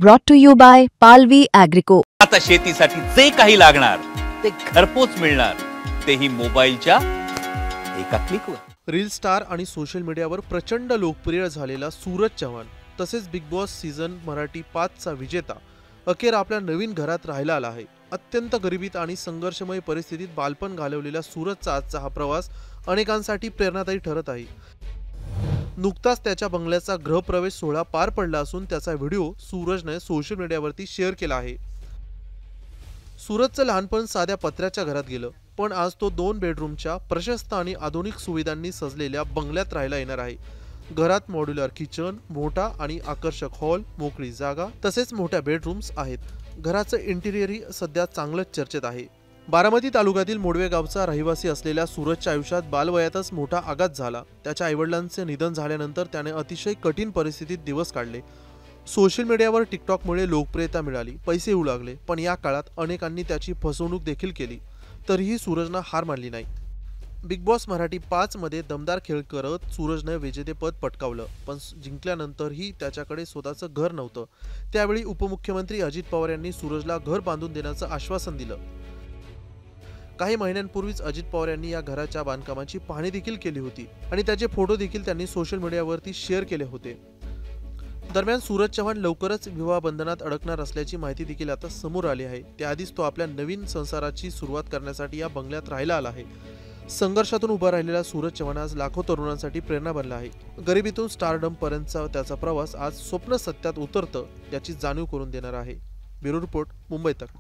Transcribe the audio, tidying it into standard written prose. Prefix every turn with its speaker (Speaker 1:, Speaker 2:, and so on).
Speaker 1: Brought to you by Palvi Agrico.
Speaker 2: आता शेतीसाठी जे काही लागणार ते घरपोच मिळणार, तेही मोबाईलच्या एका क्लिकवर।
Speaker 3: रील स्टार आणि सोशल मीडियावर प्रचंड लोकप्रिय झालेला सूरज चव्हाण तसेच बिग बॉस सीझन मराठी 5 चा विजेता अखेर आपल्या नवीन घरात राहायला आला आहे। अत्यंत गरिबीत आणि संघर्षमय परिस्थितीत बालपण घालवलेल्या सूरजचा आजचा हा प्रवास अनेकांसाठी प्रेरणादायी ठरत आहे। नुकताच त्याच्या बंगल्याचा गृहप्रवेश सोहळा पार पडला असून त्याचा व्हिडिओ सूरजने सोशल मीडियावरती शेअर केला आहे। सूरजचं लहानपण साध्या पत्र्याच्या घरात गेलं, पण आज तो 2 बेडरूमच्या प्रशस्त आणि आधुनिक सुविधांनी सजलेल्या बंगल्यात राहायला येणार आहे। घरात मॉड्युलर किचन, मोठा आणि आकर्षक हॉल, मोकळी जागा तसेच मोठ्या बेडरूम्स आहेत। घराचं इंटिरियरही सध्या चांगलंच चर्चेत आहे। बारामती तालुक्यातील मोडवे गावचा रहिवासी असलेल्या सूरजच्या आयुष्यात बालवयातच मोठा आघात झाला। त्याच्या आईवडिलांचे निधन झाल्यानंतर त्याने अतिशय कठीण परिस्थितीत दिवस काढले। सोशल मीडियावर टिकटॉकमुळे लोकप्रियता मिळाली, पैसे येऊ लागले, पण या काळात अनेकांनी त्याची फसवणूक देखील केली, तरीही सूरजने हार मानली नाही। बिग बॉस मराठी 5 मध्ये दमदार खेळ करत सूरजने विजेतेपद पटकावलं, पण जिंकल्यानंतरही त्याच्याकडे स्वतःचं घर नव्हतं। त्यावेळी उपमुख्यमंत्री अजित पवार यांनी सूरजला घर बांधून देण्याचं आश्वासन दिलं। काही महिन्यांपूर्वीच अजित पवार यांनी या घराच्या बांधकामाची पाहणी देखील केली होती आणि त्याचे फोटो देखील त्यांनी सोशल मीडियावरती शेअर केले होते। दरम्यान सूरज चव्हाण लवकरच विवाह बंधनात अडकणार असल्याची माहिती देखील आता समोर आली आहे। त्याआधीच तो आपल्या नवीन संसाराची सुरुवात करण्यासाठी या बंगल्यात राहायला आला आहे। संघर्षातून उभा राहिलेला सूरज चव्हाण आज लाखो तरुणांसाठी प्रेरणा बनला आहे। गरिबीतून स्टारडम पर्यंतचा त्याचा प्रवास आज स्वप्न सत्यात उतरतं याची जाणीव करून देणार आहे। ब्युरो रिपोर्ट, मुंबई तक।